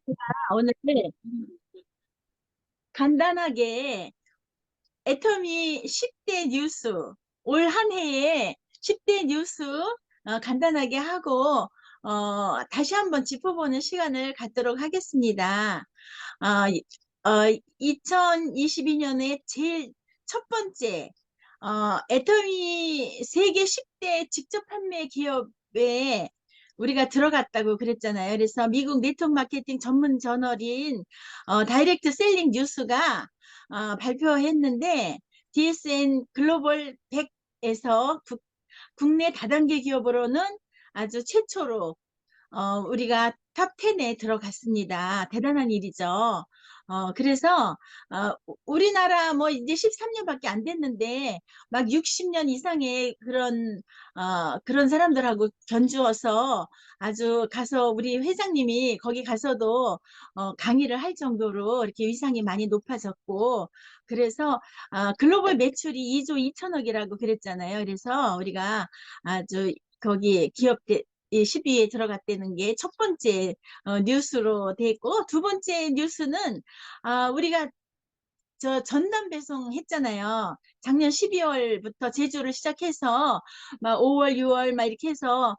제가 오늘 간단하게 애터미 10대 뉴스, 올 한 해에 10대 뉴스 간단하게 하고, 다시 한번 짚어보는 시간을 갖도록 하겠습니다. 어, 2022년에 제일 첫 번째, 애터미 세계 10대 직접 판매 기업에 우리가 들어갔다고 그랬잖아요. 그래서 미국 네트워크 마케팅 전문 저널인 다이렉트 셀링 뉴스가 발표했는데 DSN 글로벌 100에서 국내 다단계 기업으로는 아주 최초로 우리가 탑 10에 들어갔습니다. 대단한 일이죠. 그래서 우리나라 뭐 이제 13년밖에 안 됐는데 막 60년 이상의 그런 사람들하고 견주어서 아주 가서 우리 회장님이 거기 가서도 강의를 할 정도로 이렇게 위상이 많이 높아졌고, 그래서 글로벌 매출이 2조 2천억이라고 그랬잖아요. 그래서 우리가 아주 거기 기업 이 10위에 들어갔다는 게 첫 번째 뉴스로 돼 있고, 두 번째 뉴스는 우리가 저 전남 배송 했잖아요. 작년 12월부터 제주를 시작해서 막 5월, 6월 막 이렇게 해서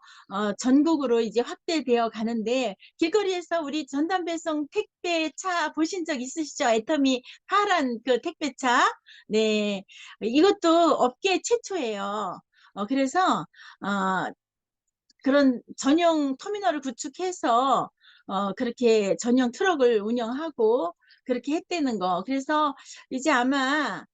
전국으로 이제 확대되어 가는데, 길거리에서 우리 전남 배송 택배차 보신 적 있으시죠? 애터미 파란 그 택배차. 네, 이것도 업계 최초예요. 그래서 그런 전용 터미널을 구축해서 그렇게 전용 트럭을 운영하고 그렇게 했다는 거. 그래서 이제 아마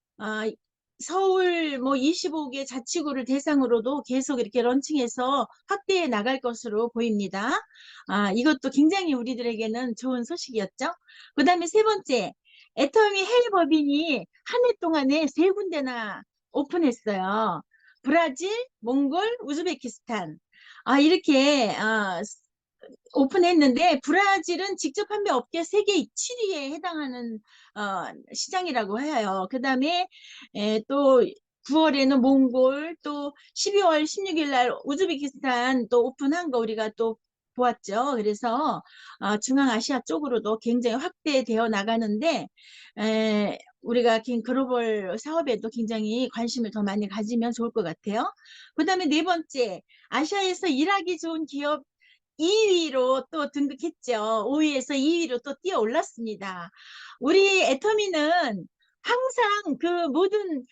서울 뭐 25개 자치구를 대상으로도 계속 이렇게 런칭해서 확대해 나갈 것으로 보입니다. 이것도 굉장히 우리들에게는 좋은 소식이었죠. 그다음에 세 번째, 애터미 해외 법인이 한 해 동안에 세 군데나 오픈했어요. 브라질, 몽골, 우즈베키스탄. 이렇게 오픈했는데, 브라질은 직접 판매 업계 세계 7위에 해당하는 시장이라고 해요. 그 다음에 또 9월에는 몽골, 또 12월 16일 날 우즈베키스탄 또 오픈한 거 우리가 또 보았죠. 그래서 중앙아시아 쪽으로도 굉장히 확대되어 나가는데, 우리가 글로벌 사업에도 굉장히 관심을 더 많이 가지면 좋을 것 같아요. 그 다음에 네 번째, 아시아에서 일하기 좋은 기업 2위로 또 등극했죠. 5위에서 2위로 또 뛰어 올랐습니다. 우리 애터미는 항상 그 모든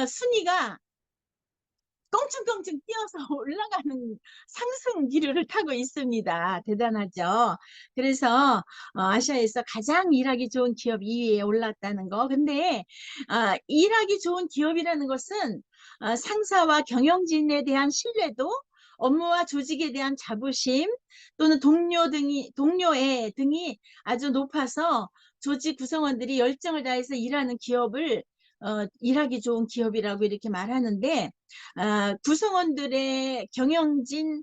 순위가 껑충껑충 뛰어서 올라가는 상승 기류를 타고 있습니다. 대단하죠. 그래서 아시아에서 가장 일하기 좋은 기업 2위에 올랐다는 거. 근데 일하기 좋은 기업이라는 것은 상사와 경영진에 대한 신뢰도, 업무와 조직에 대한 자부심, 또는 동료애 등이 아주 높아서 조직 구성원들이 열정을 다해서 일하는 기업을 일하기 좋은 기업이라고 이렇게 말하는데, 구성원들의 경영진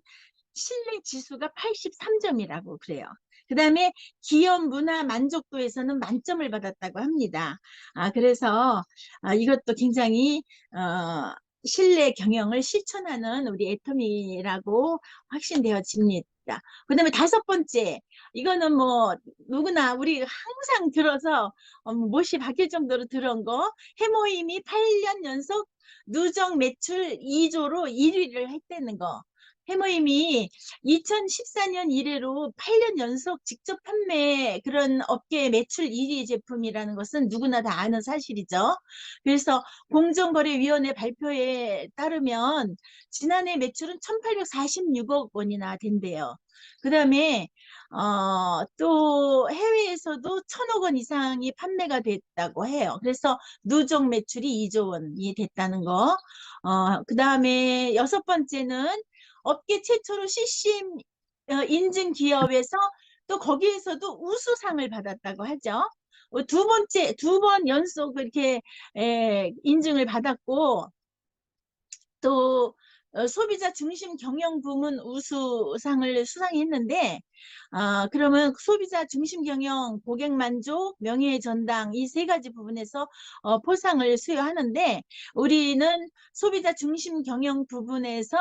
신뢰 지수가 83점이라고 그래요. 그 다음에 기업 문화 만족도에서는 만점을 받았다고 합니다. 그래서 이것도 굉장히 신뢰 경영을 실천하는 우리 애터미라고 확신되어집니다. 그 다음에 다섯 번째, 이거는 뭐 누구나 우리 항상 들어서 못이 박힐 정도로 들은 거, 해모임이 8년 연속 누적 매출 2조로 1위를 했다는 거. 해모임이 2014년 이래로 8년 연속 직접 판매 그런 업계 매출 1위 제품이라는 것은 누구나 다 아는 사실이죠. 그래서 공정거래위원회 발표에 따르면 지난해 매출은 1846억 원이나 된대요. 그 다음에 또 해외에서도 1000억 원 이상이 판매가 됐다고 해요. 그래서 누적 매출이 2조 원이 됐다는 거. 그 다음에 여섯 번째는 업계 최초로 CCM 인증 기업에서 또 거기에서도 우수상을 받았다고 하죠. 두 번째, 두 번 연속 이렇게 인증을 받았고, 또 소비자 중심 경영 부문 우수상을 수상했는데, 그러면 소비자 중심 경영, 고객 만족, 명예 전당 이 세 가지 부분에서 포상을 수여하는데, 우리는 소비자 중심 경영 부분에서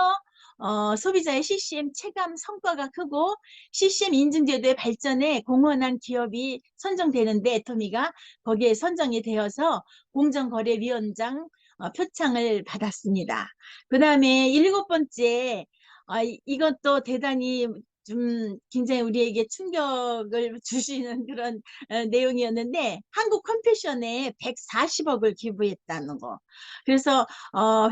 소비자의 CCM 체감 성과가 크고 CCM 인증제도의 발전에 공헌한 기업이 선정되는데 애터미가 거기에 선정이 되어서 공정거래위원장 표창을 받았습니다. 그 다음에 일곱 번째, 이것도 대단히 좀 굉장히 우리에게 충격을 주시는 그런 내용이었는데 한국 컴패션에 140억을 기부했다는 거. 그래서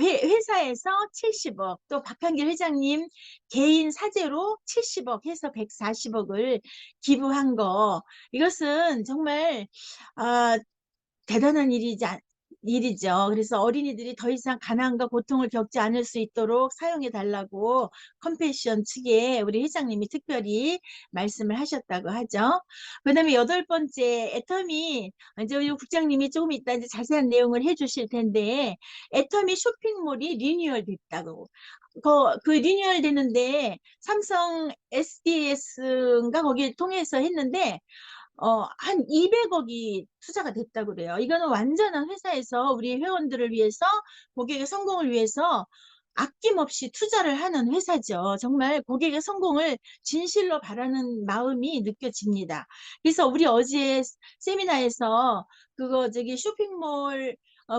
회사에서 70억, 또 박한길 회장님 개인 사재로 70억 해서 140억을 기부한 거. 이것은 정말 대단한 일이죠. 그래서 어린이들이 더 이상 가난과 고통을 겪지 않을 수 있도록 사용해 달라고 컴패션 측에 우리 회장님이 특별히 말씀을 하셨다고 하죠. 그다음에 여덟 번째, 애터미, 이제 우리 국장님이 조금 이따 이제 자세한 내용을 해주실 텐데 애터미 쇼핑몰이 리뉴얼 됐다고. 그 리뉴얼 되는데 삼성 SDS인가 거기를 통해서 했는데 한 200억이 투자가 됐다고 그래요. 이거는 완전한 회사에서 우리 회원들을 위해서, 고객의 성공을 위해서 아낌없이 투자를 하는 회사죠. 정말 고객의 성공을 진실로 바라는 마음이 느껴집니다. 그래서 우리 어제 세미나에서 그거 저기 쇼핑몰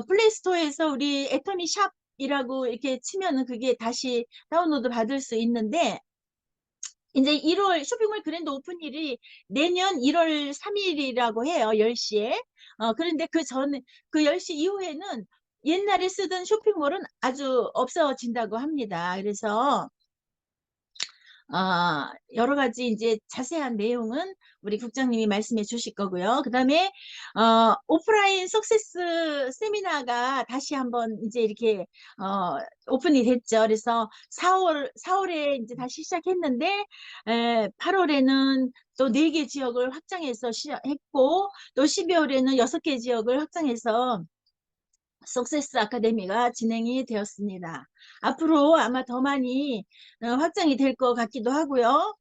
플레이스토어에서 우리 애터미 샵이라고 이렇게 치면은 그게 다시 다운로드 받을 수 있는데 이제 1월 쇼핑몰 그랜드 오픈일이 내년 1월 3일이라고 해요. 10시에. 그런데 그 10시 이후에는 옛날에 쓰던 쇼핑몰은 아주 없어진다고 합니다. 그래서 여러 가지 이제 자세한 내용은 우리 국장님이 말씀해 주실 거고요. 그 다음에, 오프라인 석세스 세미나가 다시 한번 이제 이렇게, 오픈이 됐죠. 그래서 4월에 이제 다시 시작했는데, 8월에는 또 4개 지역을 확장해서 시작했고, 또 12월에는 6개 지역을 확장해서 석세스 아카데미가 진행이 되었습니다. 앞으로 아마 더 많이 확장이 될 것 같기도 하고요.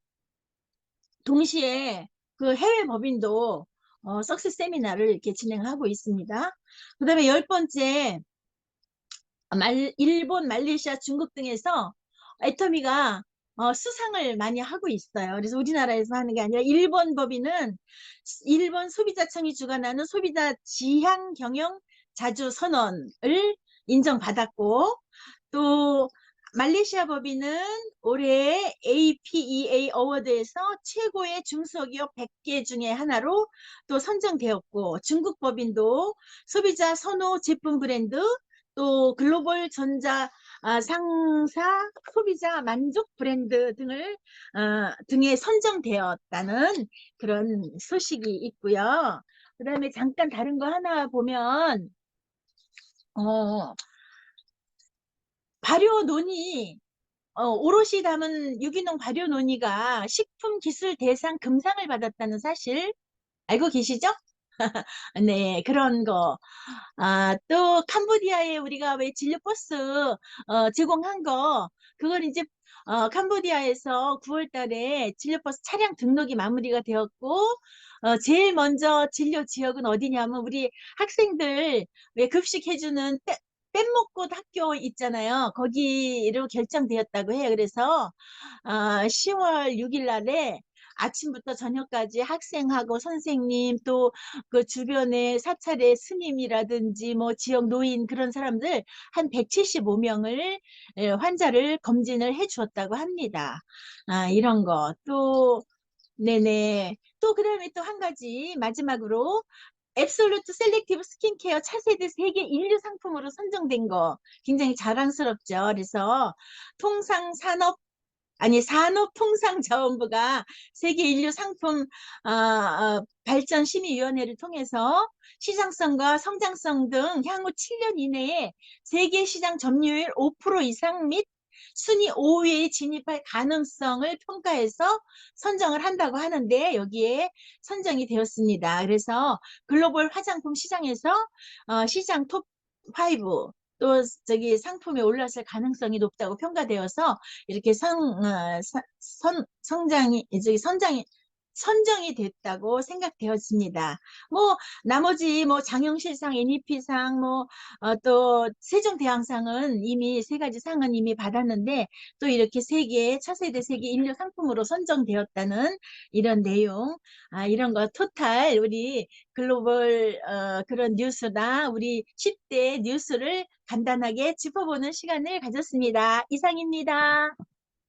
동시에 그 해외 법인도 석세스 세미나를 이렇게 진행하고 있습니다. 그 다음에 열 번째, 일본, 말레이시아, 중국 등에서 애터미가 수상을 많이 하고 있어요. 그래서 우리나라에서 하는 게 아니라 일본 법인은 일본 소비자청이 주관하는 소비자 지향 경영 자주 선언을 인정받았고, 또 말레이시아 법인은 올해 APEA 어워드에서 최고의 중소기업 100개 중에 하나로 또 선정되었고, 중국 법인도 소비자 선호 제품 브랜드, 또 글로벌 전자 상사 소비자 만족 브랜드 등에 선정되었다는 그런 소식이 있고요. 그 다음에 잠깐 다른 거 하나 보면 발효 논이 오롯이 담은 유기농 발효 논이가 식품기술 대상 금상을 받았다는 사실 알고 계시죠? 네, 그런 거. 또 캄보디아에 우리가 왜 진료 버스 제공한 거, 그걸 이제 캄보디아에서 9월 달에 진료 버스 차량 등록이 마무리가 되었고, 제일 먼저 진료 지역은 어디냐면 우리 학생들 왜 급식해주는 뗏목꽃 학교 있잖아요. 거기로 결정되었다고 해요. 그래서 10월 6일 날에 아침부터 저녁까지 학생하고 선생님 또 그 주변에 사찰의 스님이라든지 뭐 지역 노인 그런 사람들 한 175명을 환자를 검진을 해 주었다고 합니다. 이런 거. 또 네네. 또 그다음에 또 한 가지 마지막으로 앱솔루트 셀렉티브 스킨케어 차세대 세계 인류 상품으로 선정된 거 굉장히 자랑스럽죠. 그래서 통상산업 산업통상자원부가 세계인류 상품 발전심의위원회를 통해서 시장성과 성장성 등 향후 7년 이내에 세계 시장 점유율 5% 이상 및 순위 5위에 진입할 가능성을 평가해서 선정을 한다고 하는데 여기에 선정이 되었습니다. 그래서 글로벌 화장품 시장에서 시장 톱 5, 또 저기 상품에 올랐을 가능성이 높다고 평가되어서 이렇게 성장이 저기 선장이 선정이 됐다고 생각되었습니다. 뭐 나머지 뭐 장영실상, 애니피상, 또 세종대왕상은 이미 세 가지 상은 이미 받았는데 또 이렇게 세계 차세대 세계 인류 상품으로 선정되었다는 이런 내용, 이런 거 토탈 우리 글로벌 그런 뉴스나 우리 10대 뉴스를 간단하게 짚어보는 시간을 가졌습니다. 이상입니다.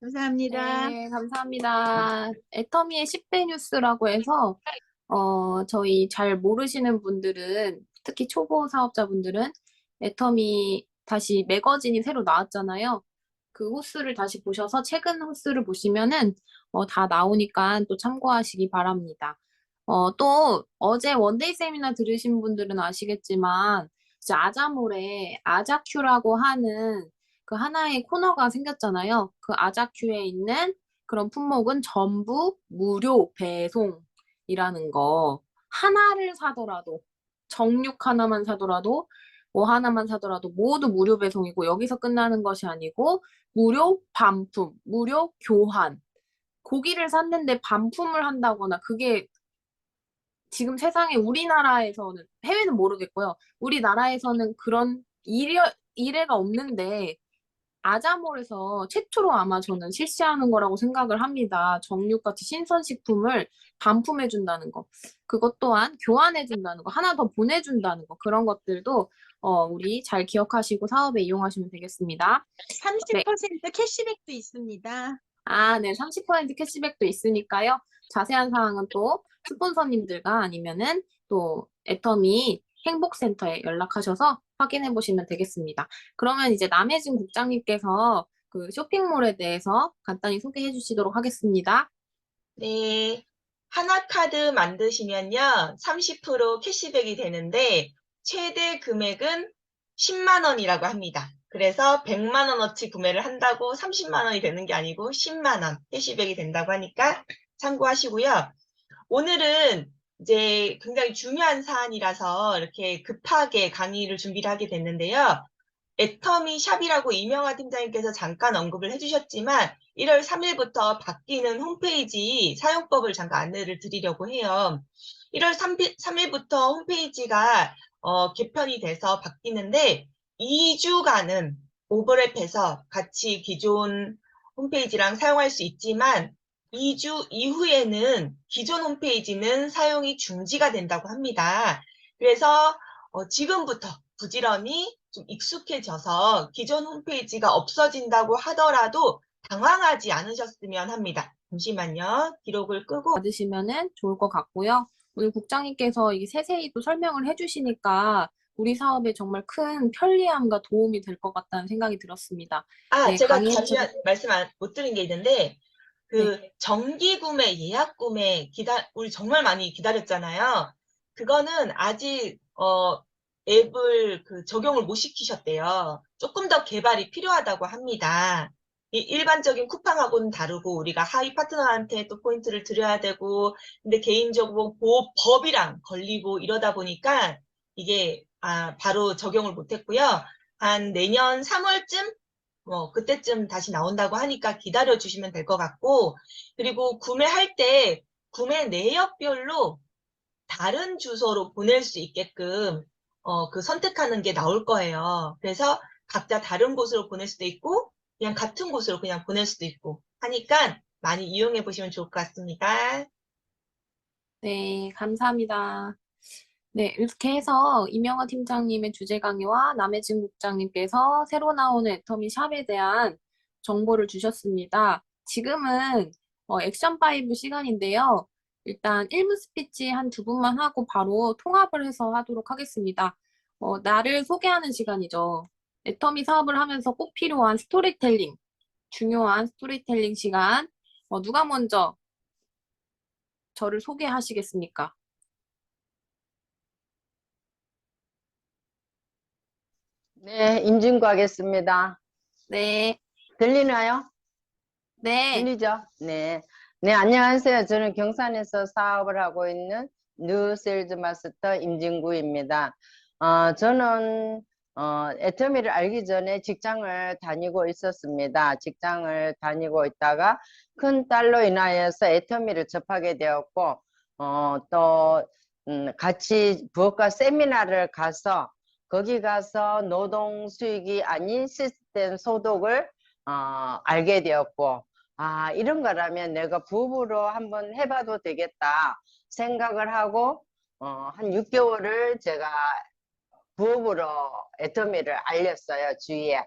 감사합니다. 네, 감사합니다. 애터미의 10대 뉴스라고 해서 저희 잘 모르시는 분들은, 특히 초보 사업자분들은 애터미 다시 매거진이 새로 나왔잖아요. 그 호수를 다시 보셔서 최근 호수를 보시면은 다 나오니까 또 참고하시기 바랍니다. 또 어제 원데이 세미나 들으신 분들은 아시겠지만 이제 아자몰에 아자큐라고 하는 그 하나의 코너가 생겼잖아요. 그 아자큐에 있는 그런 품목은 전부 무료 배송이라는 거. 하나를 사더라도, 정육 하나만 사더라도, 뭐 하나만 사더라도 모두 무료 배송이고, 여기서 끝나는 것이 아니고 무료 반품, 무료 교환. 고기를 샀는데 반품을 한다거나, 그게 지금 세상에 우리나라에서는, 해외는 모르겠고요. 우리나라에서는 그런 일례가 없는데, 아자몰에서 최초로 아마 저는 실시하는 거라고 생각을 합니다. 정육같이 신선식품을 반품해준다는 거. 그것 또한 교환해준다는 거. 하나 더 보내준다는 거. 그런 것들도 우리 잘 기억하시고 사업에 이용하시면 되겠습니다. 네. 30% 캐시백도 있습니다. 네. 30% 캐시백도 있으니까요. 자세한 사항은 또 스폰서님들과 아니면은 또 애터미 행복센터에 연락하셔서 확인해 보시면 되겠습니다. 그러면 이제 남혜진 국장님께서 그 쇼핑몰에 대해서 간단히 소개해 주시도록 하겠습니다. 네, 하나카드 만드시면요, 30% 캐시백이 되는데, 최대 금액은 10만 원이라고 합니다. 그래서 100만 원어치 구매를 한다고 30만 원이 되는 게 아니고 10만 원 캐시백이 된다고 하니까 참고하시고요. 오늘은 이제 굉장히 중요한 사안이라서 이렇게 급하게 강의를 준비를 하게 됐는데요. 애터미 샵이라고 이명화 팀장님께서 잠깐 언급을 해주셨지만 1월 3일부터 바뀌는 홈페이지 사용법을 잠깐 안내를 드리려고 해요. 1월 3일부터 홈페이지가 개편이 돼서 바뀌는데 2주간은 오버랩해서 같이 기존 홈페이지랑 사용할 수 있지만 2주 이후에는 기존 홈페이지는 사용이 중지가 된다고 합니다. 그래서 지금부터 부지런히 좀 익숙해져서 기존 홈페이지가 없어진다고 하더라도 당황하지 않으셨으면 합니다. 잠시만요. 기록을 끄고. 받으시면은 좋을 것 같고요. 오늘 국장님께서 이게 세세히 또 설명을 해주시니까 우리 사업에 정말 큰 편리함과 도움이 될 것 같다는 생각이 들었습니다. 네, 제가 강의 잠시만 말씀 못 드린 게 있는데, 네. 정기 구매, 예약 구매 우리 정말 많이 기다렸잖아요. 그거는 아직, 앱을 적용을 못 시키셨대요. 조금 더 개발이 필요하다고 합니다. 이 일반적인 쿠팡하고는 다르고, 우리가 하위 파트너한테 또 포인트를 드려야 되고, 근데 개인적으로 법이랑 걸리고 이러다 보니까 이게, 바로 적용을 못 했고요. 한 내년 3월쯤 그때쯤 다시 나온다고 하니까 기다려 주시면 될 것 같고, 그리고 구매할 때 구매 내역별로 다른 주소로 보낼 수 있게끔 그 선택하는 게 나올 거예요. 그래서 각자 다른 곳으로 보낼 수도 있고 그냥 같은 곳으로 그냥 보낼 수도 있고 하니까 많이 이용해 보시면 좋을 것 같습니다. 네, 감사합니다. 네, 이렇게 해서 이명화 팀장님의 주제 강의와 남혜진 국장님께서 새로 나오는 애터미 샵에 대한 정보를 주셨습니다. 지금은 액션 5 시간인데요. 일단 1분 스피치 한 두 분만 하고 바로 통합을 해서 하도록 하겠습니다. 나를 소개하는 시간이죠. 애터미 사업을 하면서 꼭 필요한 스토리텔링, 중요한 스토리텔링 시간. 누가 먼저 저를 소개하시겠습니까? 네, 임진구 하겠습니다. 네, 들리나요? 네. 들리죠? 네. 네, 안녕하세요. 저는 경산에서 사업을 하고 있는 뉴 세일즈 마스터 임진구입니다. 저는 애터미를 알기 전에 직장을 다니고 있었습니다. 직장을 다니고 있다가 큰 딸로 인하여서 애터미를 접하게 되었고, 또, 같이 부업과 세미나를 가서 거기 가서 노동 수익이 아닌 시스템 소득을 알게 되었고, 아, 이런 거라면 내가 부업으로 한번 해봐도 되겠다 생각을 하고, 한 6개월을 제가 부업으로 애터미를 알렸어요, 주위에.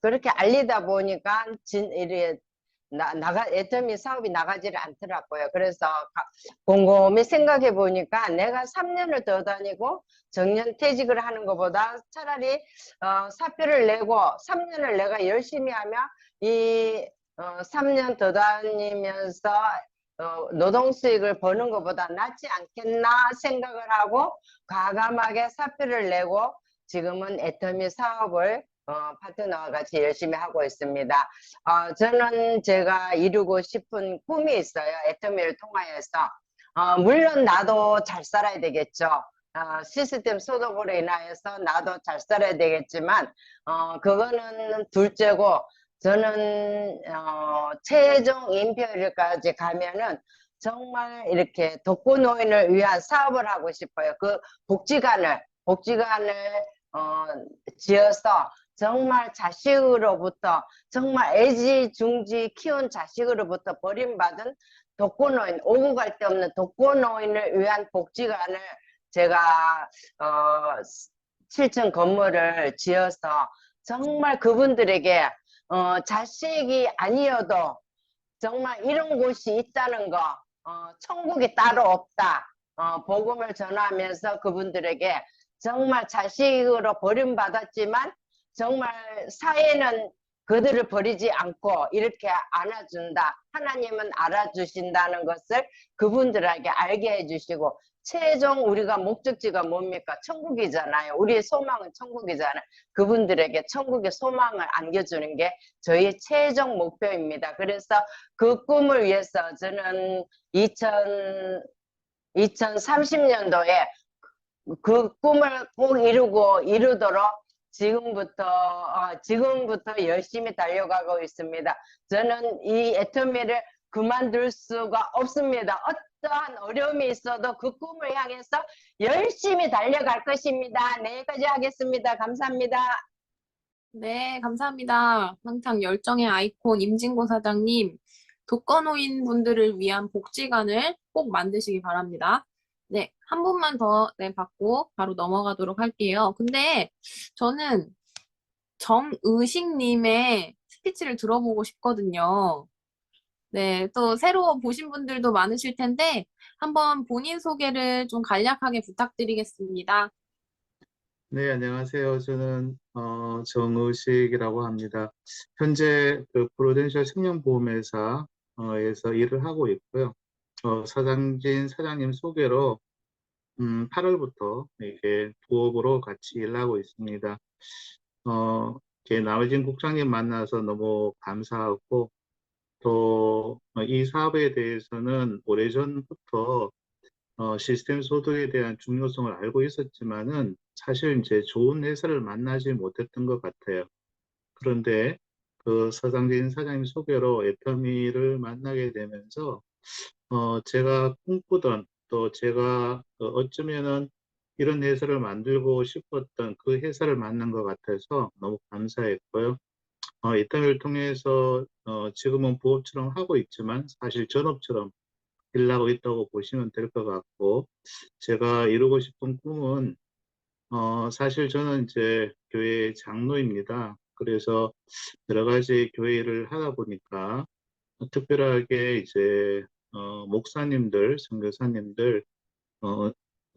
그렇게 알리다 보니까 이렇게 애터미 사업이 나가지를 않더라고요. 그래서 곰곰이 생각해 보니까 내가 3년을 더 다니고 정년퇴직을 하는 것보다 차라리 사표를 내고 3년을 내가 열심히 하면 이 3년 더 다니면서 노동 수익을 버는 것보다 낫지 않겠나 생각을 하고 과감하게 사표를 내고 지금은 애터미 사업을 파트너와 같이 열심히 하고 있습니다. 저는 제가 이루고 싶은 꿈이 있어요. 애터미를 통하여서. 물론 나도 잘 살아야 되겠죠. 시스템 소득으로 인하여서 나도 잘 살아야 되겠지만 그거는 둘째고 저는 최종 임표일까지 가면은 정말 이렇게 독거노인을 위한 사업을 하고 싶어요. 그 복지관을 지어서 정말 자식으로부터 정말 애지중지 키운 자식으로부터 버림받은 독거노인, 오고 갈 데 없는 독거노인을 위한 복지관을 제가 7층 건물을 지어서 정말 그분들에게 자식이 아니어도 정말 이런 곳이 있다는 거, 천국이 따로 없다. 복음을 전하면서 그분들에게 정말 자식으로 버림받았지만 정말 사회는 그들을 버리지 않고 이렇게 안아준다. 하나님은 알아주신다는 것을 그분들에게 알게 해주시고 최종 우리가 목적지가 뭡니까? 천국이잖아요. 우리의 소망은 천국이잖아요. 그분들에게 천국의 소망을 안겨주는 게 저희의 최종 목표입니다. 그래서 그 꿈을 위해서 저는 2030년도에 그 꿈을 꼭 이루도록 지금부터 열심히 달려가고 있습니다. 저는 이 애터미를 그만둘 수가 없습니다. 어떠한 어려움이 있어도 그 꿈을 향해서 열심히 달려갈 것입니다. 네, 여기까지 하겠습니다. 감사합니다. 네, 감사합니다. 항상 열정의 아이콘 임진고 사장님, 독거노인 분들을 위한 복지관을 꼭 만드시기 바랍니다. 네, 한 분만 더 받고 바로 넘어가도록 할게요. 근데 저는 정의식님의 스피치를 들어보고 싶거든요. 네, 또 새로 보신 분들도 많으실 텐데 한번 본인 소개를 좀 간략하게 부탁드리겠습니다. 네, 안녕하세요. 저는 정의식이라고 합니다. 현재 그 프루덴셜 생명보험회사에서 일을 하고 있고요. 사장님 소개로 8월부터 이게 부업으로 같이 일하고 있습니다. 이렇게 나머진 국장님 만나서 너무 감사하고 또 이 사업에 대해서는 오래전부터 시스템 소득에 대한 중요성을 알고 있었지만은 사실 이제 좋은 회사를 만나지 못했던 것 같아요. 그런데 그 서장진 사장님 소개로 애터미를 만나게 되면서 제가 꿈꾸던 또 제가 어쩌면은 이런 회사를 만들고 싶었던 그 회사를 만난 것 같아서 너무 감사했고요. 애터미를 통해서 지금은 부업처럼 하고 있지만 사실 전업처럼 일하고 있다고 보시면 될 것 같고, 제가 이루고 싶은 꿈은 사실 저는 이제 교회 장로입니다. 그래서 여러 가지 교회 일을 하다 보니까 특별하게 이제 목사님들, 선교사님들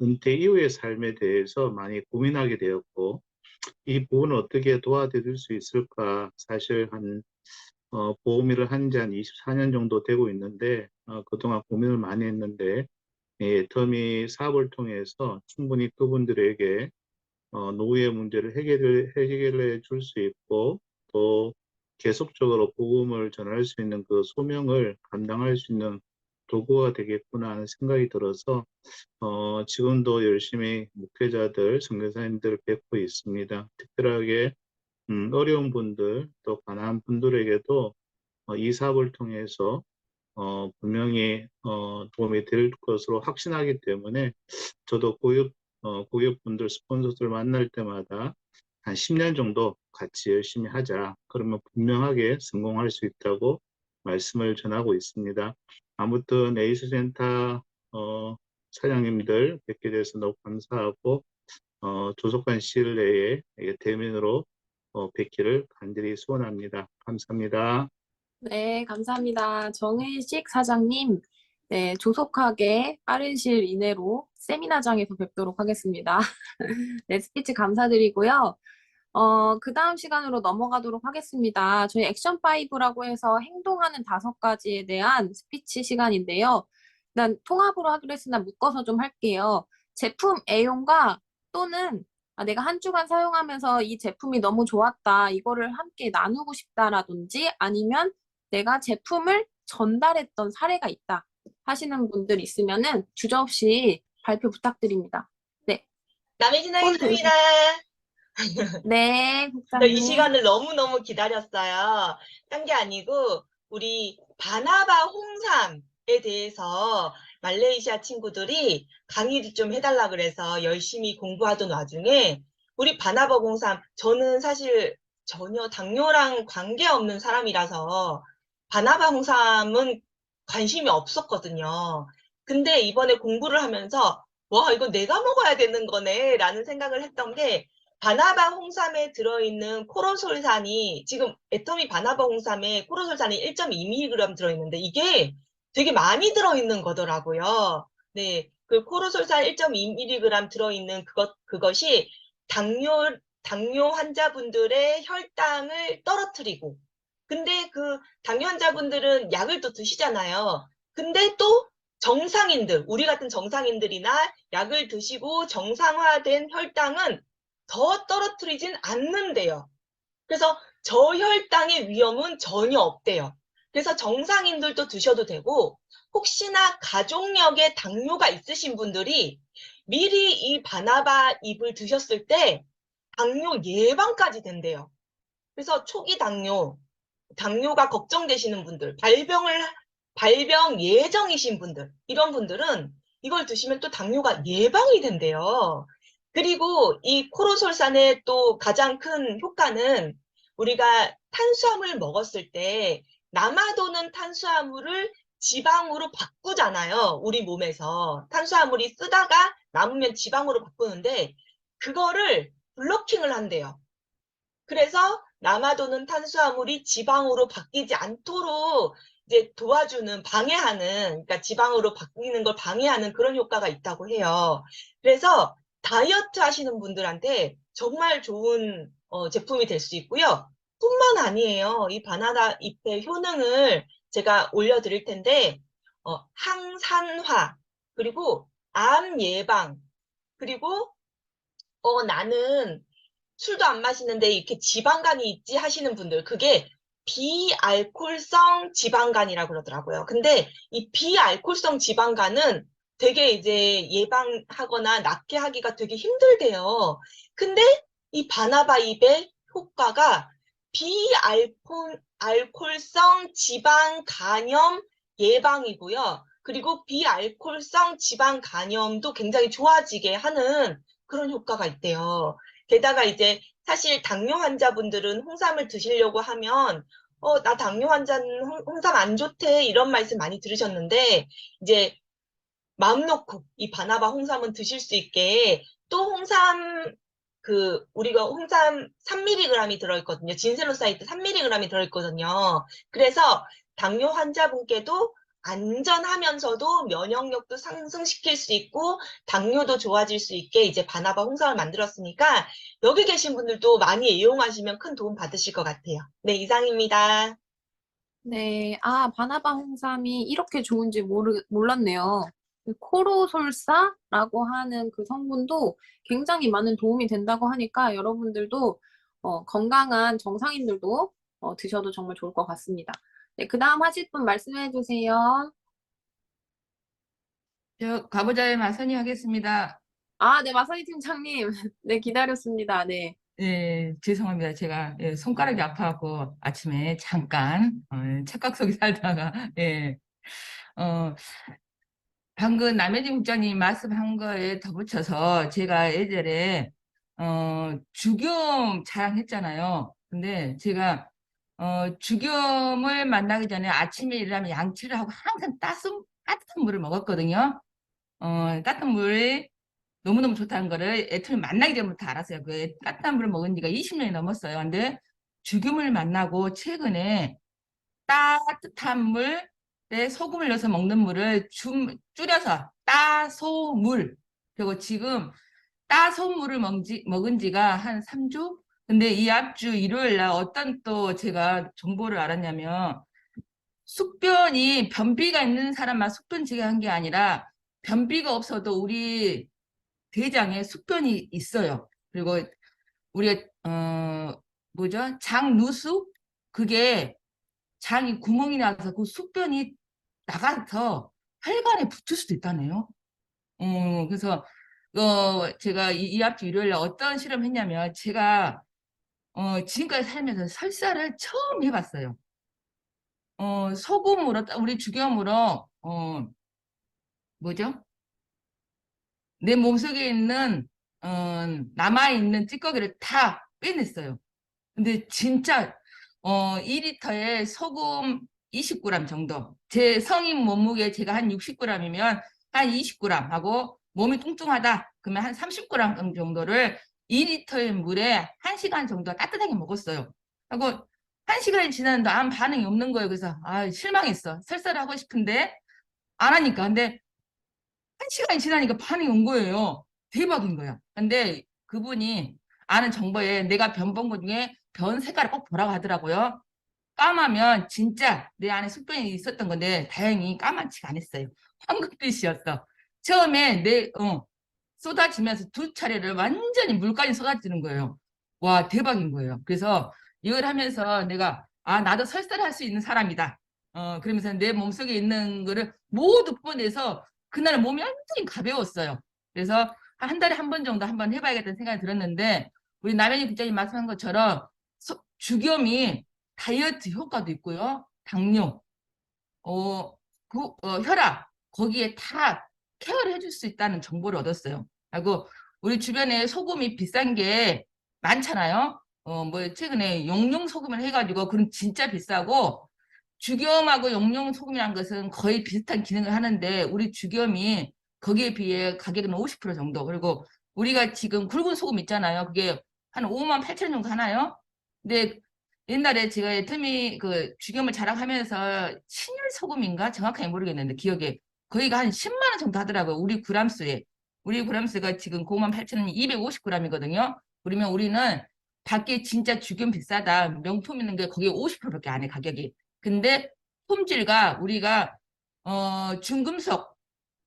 은퇴 이후의 삶에 대해서 많이 고민하게 되었고, 이 부분을 어떻게 도와드릴 수 있을까? 사실 보험 일을 한 지 한 24년 정도 되고 있는데 그동안 고민을 많이 했는데 애터미 사업을 통해서 충분히 그분들에게 노후의 문제를 해결해 줄 수 있고 또 계속적으로 복음을 전할 수 있는 그 소명을 감당할 수 있는 도구가 되겠구나 하는 생각이 들어서 지금도 열심히 목회자들, 선교사님들을 뵙고 있습니다. 특별하게 어려운 분들, 또 가난한 분들에게도 이 사업을 통해서 분명히 도움이 될 것으로 확신하기 때문에 저도 고객분들, 스폰서들 만날 때마다 한 10년 정도 같이 열심히 하자. 그러면 분명하게 성공할 수 있다고 말씀을 전하고 있습니다. 아무튼 에이스센터 사장님들 뵙게 돼서 너무 감사하고 조속한 시일 내에 대면으로 뵙기를 간절히 소원합니다. 감사합니다. 네, 감사합니다. 정혜식 사장님, 네, 조속하게 빠른 시일 이내로 세미나장에서 뵙도록 하겠습니다. 네, 스피치 감사드리고요. 그 다음 시간으로 넘어가도록 하겠습니다. 저희 액션5라고 해서 행동하는 5가지에 대한 스피치 시간인데요. 일단 통합으로 하기로 했으나 묶어서 좀 할게요. 제품 애용과 또는 내가 한 주간 사용하면서 이 제품이 너무 좋았다, 이거를 함께 나누고 싶다라든지 아니면 내가 제품을 전달했던 사례가 있다 하시는 분들 있으면은 주저없이 발표 부탁드립니다. 네, 남의 손 진행했습니다. 네, 저 이 국장님. 시간을 너무너무 기다렸어요. 딴 게 아니고, 우리 바나바 홍삼에 대해서 말레이시아 친구들이 강의를 좀 해달라 그래서 열심히 공부하던 와중에, 우리 바나바 홍삼, 저는 사실 전혀 당뇨랑 관계없는 사람이라서, 바나바 홍삼은 관심이 없었거든요. 근데 이번에 공부를 하면서, 와, 이거 내가 먹어야 되는 거네, 라는 생각을 했던 게, 바나바 홍삼에 들어있는 코로솔산이 지금 애터미 바나바 홍삼에 코로솔산이 1.2mg 들어있는데 이게 되게 많이 들어있는 거더라고요. 네, 그 코로솔산 1.2mg 들어있는 그것이 당뇨 환자분들의 혈당을 떨어뜨리고, 근데 그 당뇨 환자분들은 약을 또 드시잖아요. 근데 또 정상인들, 우리 같은 정상인들이나 약을 드시고 정상화된 혈당은 더 떨어뜨리진 않는데요. 그래서 저혈당의 위험은 전혀 없대요. 그래서 정상인들도 드셔도 되고, 혹시나 가족력에 당뇨가 있으신 분들이 미리 이 바나바 잎을 드셨을 때 당뇨 예방까지 된대요. 그래서 초기 당뇨가 걱정되시는 분들, 발병 예정이신 분들, 이런 분들은 이걸 드시면 또 당뇨가 예방이 된대요. 그리고 이 코로솔산의 또 가장 큰 효과는 우리가 탄수화물 먹었을 때 남아도는 탄수화물을 지방으로 바꾸잖아요. 우리 몸에서. 탄수화물이 쓰다가 남으면 지방으로 바꾸는데 그거를 블로킹을 한대요. 그래서 남아도는 탄수화물이 지방으로 바뀌지 않도록 이제 도와주는, 방해하는, 그러니까 지방으로 바뀌는 걸 방해하는 그런 효과가 있다고 해요. 그래서 다이어트 하시는 분들한테 정말 좋은 제품이 될 수 있고요. 뿐만 아니에요. 이 바나나 잎의 효능을 제가 올려드릴 텐데, 항산화, 그리고 암 예방, 그리고 나는 술도 안 마시는데 이렇게 지방간이 있지 하시는 분들, 그게 비알코올성 지방간이라고 그러더라고요. 근데 이 비알코올성 지방간은 되게 이제 예방하거나 낫게 하기가 되게 힘들대요. 근데 이 바나바 잎의 효과가 비알코올성 지방 간염 예방이고요. 그리고 비알코올성 지방 간염도 굉장히 좋아지게 하는 그런 효과가 있대요. 게다가 이제 사실 당뇨 환자분들은 홍삼을 드시려고 하면 나 당뇨 환자는 홍삼 안 좋대 이런 말씀 많이 들으셨는데 이제 마음 놓고 이 바나바 홍삼은 드실 수 있게 또 홍삼 우리가 홍삼 3mg이 들어있거든요. 진세로사이드 3mg이 들어있거든요. 그래서 당뇨 환자분께도 안전하면서도 면역력도 상승시킬 수 있고 당뇨도 좋아질 수 있게 이제 바나바 홍삼을 만들었으니까 여기 계신 분들도 많이 이용하시면 큰 도움 받으실 것 같아요. 네, 이상입니다. 네, 바나바 홍삼이 이렇게 좋은지 몰랐네요. 그 코로솔사라고 하는 그 성분도 굉장히 많은 도움이 된다고 하니까 여러분들도 건강한 정상인들도 드셔도 정말 좋을 것 같습니다. 네, 그 다음 하실 분 말씀해 주세요. 저 가보자의 마선이 하겠습니다. 아, 네, 마사이 팀장님. 네, 기다렸습니다. 네. 예, 죄송합니다. 제가 손가락이 아파갖고 아침에 잠깐 착각 속에 살다가 어, 방금 남혜진 국장님 말씀한 거에 덧붙여서 제가 예전에 주겸 자랑했잖아요. 근데 제가 주겸을 만나기 전에 아침에 일어나면 양치를 하고 항상 따뜻한 물을 먹었거든요. 따뜻한 물이 너무너무 좋다는 거를 애터미 만나기 전부터 알았어요. 그 따뜻한 물을 먹은 지가 20년이 넘었어요. 근데 죽음을 만나고 최근에 따뜻한 물에 소금을 넣어서 먹는 물을 줄여서 따소물. 그리고 지금 따소물을 먹은 지가 한 3주? 근데 이 앞주 일요일 날 어떤 또 제가 정보를 알았냐면 숙변이 변비가 있는 사람만 숙변지게 한 게 아니라 변비가 없어도 우리 대장에 숙변이 있어요. 그리고 우리가 뭐죠? 장누수? 그게 장이 구멍이 나서 그 숙변이 나가서 혈관에 붙을 수도 있다네요. 그래서 제가 이 앞주 일요일에 어떤 실험을 했냐면 제가 지금까지 살면서 설사를 처음 해봤어요. 소금으로 우리 주겸으로 뭐죠? 내 몸속에 있는 남아있는 찌꺼기를 다 빼냈어요. 근데 진짜 2리터에 소금 20g 정도. 제 성인 몸무게 제가 한 60g이면 한 20g 하고 몸이 뚱뚱하다. 그러면 한 30g 정도를 2리터의 물에 1시간 정도 따뜻하게 먹었어요. 하고 1시간이 지났는데 아무 반응이 없는 거예요. 그래서 실망했어. 설사를 하고 싶은데 안 하니까. 근데 1시간이 지나니까 반응이 온 거예요. 대박인 거야. 근데 그분이 아는 정보에 내가 변 본 것 중에 변 색깔을 꼭 보라고 하더라고요. 까마면 진짜 내 안에 숙변이 있었던 건데 다행히 까맣지가 않았어요. 황금빛이었어. 처음에 쏟아지면서 두 차례를 완전히 물까지 쏟아지는 거예요. 와, 대박인 거예요. 그래서 이걸 하면서 내가 나도 설사를 할 수 있는 사람이다. 그러면서 내 몸속에 있는 거를 모두 뿜어내서 그날 몸이 완전히 가벼웠어요. 그래서 한 달에 한 번 정도 한번 해봐야겠다는 생각이 들었는데 우리 남현희 국장님 말씀한 것처럼 주겸이 다이어트 효과도 있고요. 당뇨, 혈압 거기에 다 케어를 해줄 수 있다는 정보를 얻었어요. 그리고 우리 주변에 소금이 비싼 게 많잖아요. 뭐 최근에 용용 소금을 해가지고 그럼 진짜 비싸고 주겸하고 용용 소금이라는 것은 거의 비슷한 기능을 하는데 우리 주겸이 거기에 비해 가격은 50% 정도. 그리고 우리가 지금 굵은 소금 있잖아요. 그게 한 5만 8천 원 정도 하나요? 근데 옛날에 제가 애터미 그 주겸을 자랑하면서 신일 소금인가 정확하게 모르겠는데 기억에 거기가 한 10만 원 정도 하더라고요. 우리 그람수에. 우리 그람수가 지금 9만 8천 원이 250g이거든요. 그러면 우리는 밖에 진짜 주겸 비싸다. 명품 있는 게 거기에 50%밖에 안 해, 가격이. 근데 품질과 우리가 중금속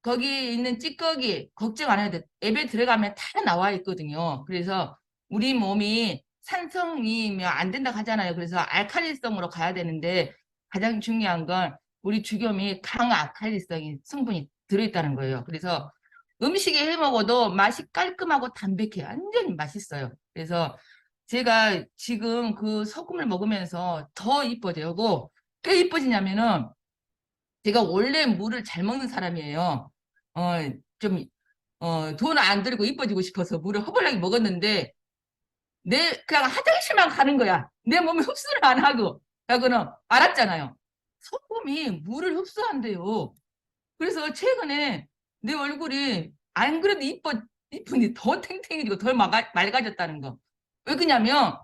거기 있는 찌꺼기 걱정 안 해도 돼. 앱에 들어가면 다 나와 있거든요. 그래서 우리 몸이 산성이면 안 된다고 하잖아요. 그래서 알칼리성으로 가야 되는데 가장 중요한 건 우리 주겸이 강알칼리성이 성분이 들어있다는 거예요. 그래서 음식에 해 먹어도 맛이 깔끔하고 담백해. 완전히 맛있어요. 그래서 제가 지금 그 소금을 먹으면서 더 이뻐져고 꽤 이뻐지냐면은 제가 원래 물을 잘 먹는 사람이에요. 좀, 돈 안 들고 이뻐지고 싶어서 물을 허벌나게 먹었는데, 그냥 화장실만 가는 거야. 내 몸에 흡수를 안 하고. 그거는 알았잖아요. 소금이 물을 흡수한대요. 그래서 최근에 내 얼굴이 안 그래도 이쁜이 더 탱탱해지고 더 맑아졌다는 거. 왜 그러냐면,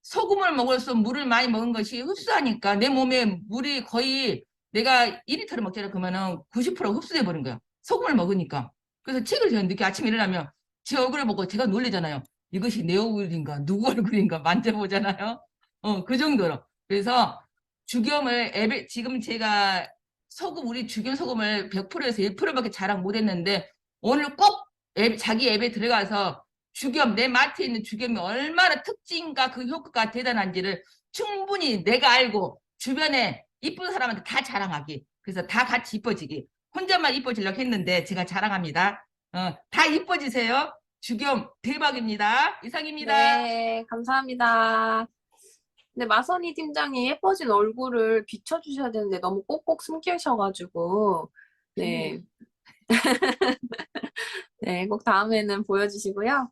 소금을 먹어서 물을 많이 먹은 것이 흡수하니까 내 몸에 물이 거의 내가 2리터를 먹잖아. 그러면은 90% 흡수돼 버린 거야. 소금을 먹으니까. 그래서 책을 제가 늦게 아침에 일어나면 제 얼굴을 보고 제가 놀리잖아요. 이것이 내 얼굴인가 누구 얼굴인가 만져보잖아요. 그 정도로. 그래서 주겸을 앱에 지금 제가 우리 주겸 소금을 100%에서 1%밖에 자랑 못했는데 오늘 꼭 자기 앱에 들어가서 주겸, 내 마트에 있는 주겸이 얼마나 특징과 그 효과가 대단한지를 충분히 내가 알고 주변에 이쁜 사람한테 다 자랑하기. 그래서 다 같이 이뻐지기. 혼자만 이뻐지려고 했는데 제가 자랑합니다. 다 이뻐지세요. 주겸 대박입니다. 이상입니다. 네, 감사합니다. 근데 마선희 팀장이 예뻐진 얼굴을 비춰주셔야 되는데 너무 꼭꼭 숨기셔가지고, 네. 네, 꼭 다음에는 보여주시고요.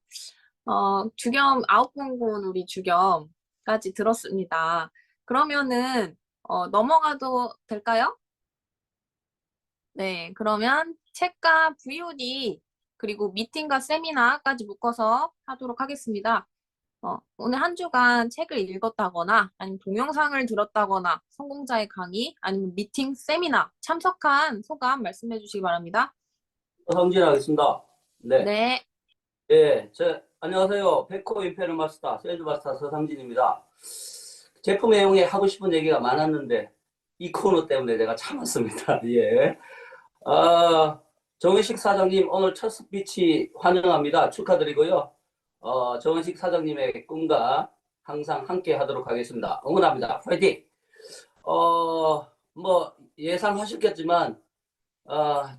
주겸, 아웃봉군 우리 주겸까지 들었습니다. 그러면은, 넘어가도 될까요? 네, 그러면 책과 VOD, 그리고 미팅과 세미나까지 묶어서 하도록 하겠습니다. 오늘 한 주간 책을 읽었다거나, 아니면 동영상을 들었다거나, 성공자의 강의, 아니면 미팅, 세미나 참석한 소감 말씀해 주시기 바랍니다. 성진하겠습니다. 네. 네. 예, 안녕하세요. 백호 임페르 마스터, 세일즈 마스터 서상진입니다. 제품 내용에 하고 싶은 얘기가 많았는데, 이 코너 때문에 내가 참았습니다. 예. 정은식 사장님, 오늘 첫 스피치 환영합니다. 축하드리고요. 정은식 사장님의 꿈과 항상 함께 하도록 하겠습니다. 응원합니다. 파이팅! 뭐, 예상하셨겠지만,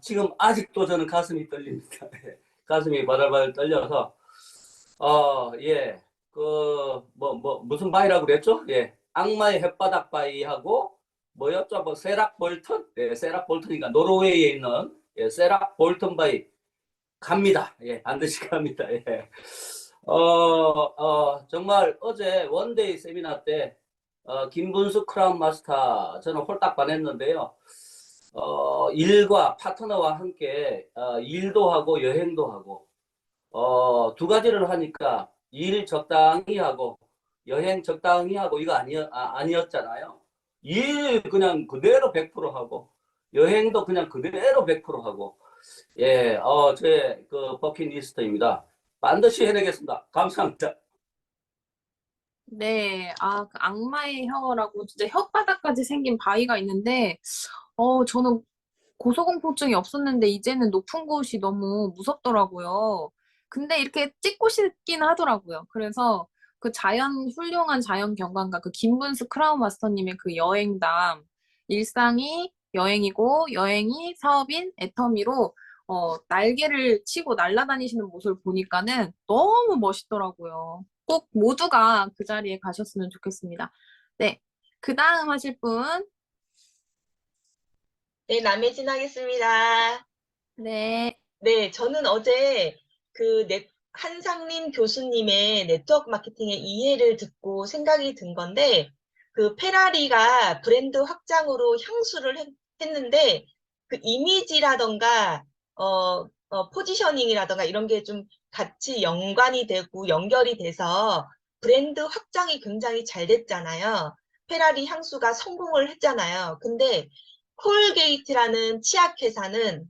지금 아직도 저는 가슴이 떨립니다. 가슴이 바들바들 떨려서, 예, 무슨 바위라고 그랬죠? 예, 악마의 햇바닥 바위하고, 뭐였죠? 세락 볼턴? 예, 세락 볼턴이니까 노르웨이에 있는, 예, 세락 볼턴 바위 갑니다. 예, 반드시 갑니다. 예. 정말 어제 원데이 세미나 때, 김분수 크라운 마스터, 저는 홀딱 반했는데요. 일과 파트너와 함께 일도 하고 여행도 하고 두 가지를 하니까 일 적당히 하고 여행 적당히 하고 이거 아니었잖아요. 일 그냥 그대로 100% 하고 여행도 그냥 그대로 100% 하고 예, 제 그 버킷리스트입니다. 반드시 해내겠습니다. 감사합니다. 네, 그 악마의 혀라고 진짜 혓바닥까지 생긴 바위가 있는데, 저는 고소공포증이 없었는데 이제는 높은 곳이 너무 무섭더라고요. 근데 이렇게 찍고 싶긴 하더라고요. 그래서 그 훌륭한 자연 경관과 그 김분수 크라운 마스터님의 그 여행담, 일상이 여행이고 여행이 사업인 애터미로 날개를 치고 날아다니시는 모습을 보니까는 너무 멋있더라고요. 꼭 모두가 그 자리에 가셨으면 좋겠습니다. 네, 그 다음 하실 분. 네, 남혜진 하겠습니다. 네. 네, 저는 어제 한상림 교수님의 네트워크 마케팅의 이해를 듣고 생각이 든 건데, 그 페라리가 브랜드 확장으로 향수를 했는데, 그 이미지라던가, 포지셔닝이라던가 이런 게 좀 같이 연관이 되고 연결이 돼서 브랜드 확장이 굉장히 잘 됐잖아요. 페라리 향수가 성공을 했잖아요. 근데 콜게이트라는 치약 회사는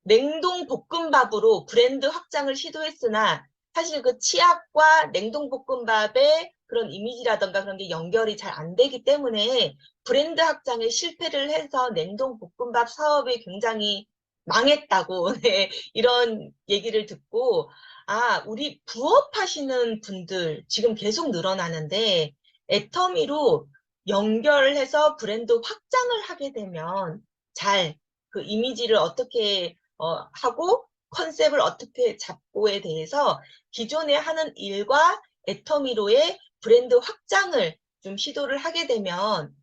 냉동 볶음밥으로 브랜드 확장을 시도했으나 사실 그 치약과 냉동 볶음밥의 그런 이미지라던가 그런 게 연결이 잘 안 되기 때문에 브랜드 확장에 실패를 해서 냉동 볶음밥 사업이 굉장히 망했다고 네, 이런 얘기를 듣고 우리 부업하시는 분들 지금 계속 늘어나는데 애터미로 연결해서 브랜드 확장을 하게 되면 잘 그 이미지를 어떻게 하고 컨셉을 어떻게 잡고에 대해서 기존에 하는 일과 애터미로의 브랜드 확장을 좀 시도를 하게 되면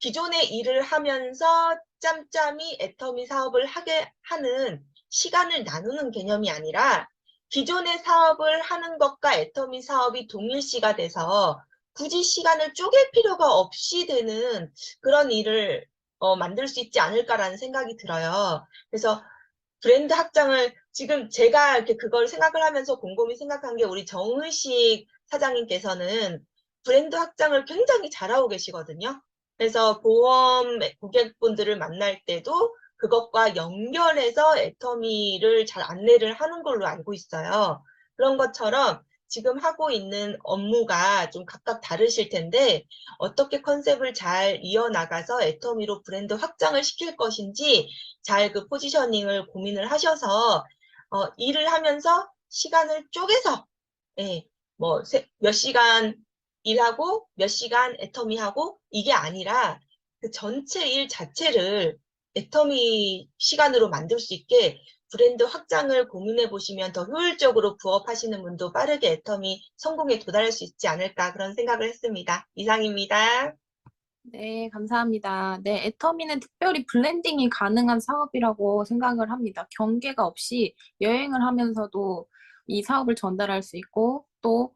기존의 일을 하면서 짬짬이 애터미 사업을 하게 하는 시간을 나누는 개념이 아니라 기존의 사업을 하는 것과 애터미 사업이 동일시가 돼서 굳이 시간을 쪼갤 필요가 없이 되는 그런 일을 만들 수 있지 않을까라는 생각이 들어요. 그래서 브랜드 확장을 지금 제가 이렇게 그걸 생각을 하면서 곰곰이 생각한 게 우리 정의식 사장님께서는 브랜드 확장을 굉장히 잘하고 계시거든요. 그래서 보험 고객분들을 만날 때도 그것과 연결해서 애터미를 잘 안내를 하는 걸로 알고 있어요. 그런 것처럼 지금 하고 있는 업무가 좀 각각 다르실 텐데 어떻게 컨셉을 잘 이어나가서 애터미로 브랜드 확장을 시킬 것인지 잘 그 포지셔닝을 고민을 하셔서 일을 하면서 시간을 쪼개서 몇 시간 일하고 몇 시간 애터미하고 이게 아니라 그 전체 일 자체를 애터미 시간으로 만들 수 있게 브랜드 확장을 고민해 보시면 더 효율적으로 부업하시는 분도 빠르게 애터미 성공에 도달할 수 있지 않을까 그런 생각을 했습니다. 이상입니다. 네, 감사합니다. 네, 애터미는 특별히 블렌딩이 가능한 사업이라고 생각을 합니다. 경계가 없이 여행을 하면서도 이 사업을 전달할 수 있고, 또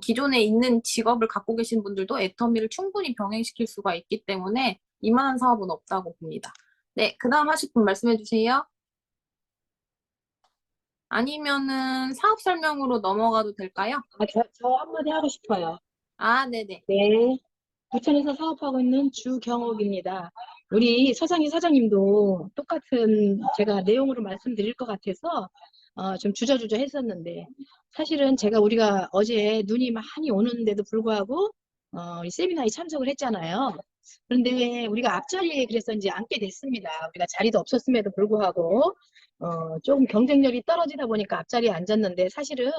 기존에 있는 직업을 갖고 계신 분들도 애터미를 충분히 병행시킬 수가 있기 때문에 이만한 사업은 없다고 봅니다. 네, 그 다음 하실 분 말씀해 주세요. 아니면은 사업 설명으로 넘어가도 될까요? 저 한마디 하고 싶어요. 아, 네네. 네. 부천에서 사업하고 있는 주경옥입니다. 우리 서장희 사장님도 똑같은 제가 내용으로 말씀드릴 것 같아서 좀 주저주저 했었는데 사실은 우리가 어제 눈이 많이 오는데도 불구하고 이 세미나에 참석을 했잖아요. 그런데 우리가 앞자리에 그래서 이제 앉게 됐습니다. 우리가 자리도 없었음에도 불구하고 조금 경쟁력이 떨어지다 보니까 앞자리에 앉았는데 사실은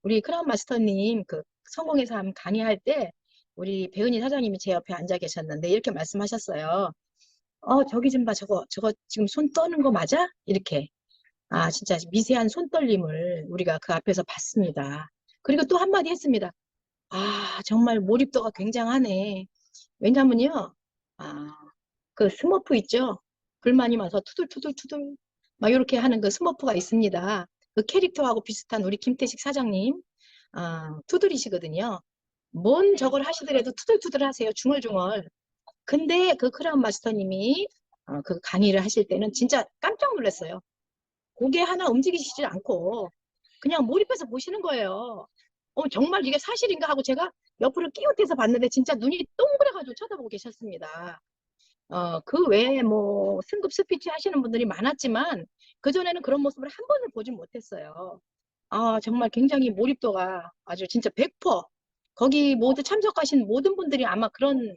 우리 크라운 마스터님 그 성공의 삶 강의할 때 우리 배은희 사장님이 제 옆에 앉아 계셨는데 이렇게 말씀하셨어요. 저기 좀 봐. 저거 지금 손 떠는 거 맞아? 이렇게. 아, 진짜 미세한 손떨림을 우리가 그 앞에서 봤습니다. 그리고 또 한마디 했습니다. 아, 정말 몰입도가 굉장하네. 왜냐면요. 아, 그 스머프 있죠? 불 많이 마서 투들투들투들 막 이렇게 하는 그 스머프가 있습니다. 그 캐릭터하고 비슷한 우리 김태식 사장님 투들이시거든요. 뭔 저걸 하시더라도 투덜투덜 하세요. 중얼중얼. 근데 그 크라운 마스터님이 그 강의를 하실 때는 진짜 깜짝 놀랐어요. 고개 하나 움직이시지 않고 그냥 몰입해서 보시는 거예요. 정말 이게 사실인가 하고 제가 옆으로 끼웃대서 봤는데 진짜 눈이 동그래가지고 쳐다보고 계셨습니다. 그 외에 뭐 승급 스피치 하시는 분들이 많았지만 그전에는 그런 모습을 한 번을 보진 못했어요. 정말 굉장히 몰입도가 아주 진짜 100%. 거기 모두 참석하신 모든 분들이 아마 그런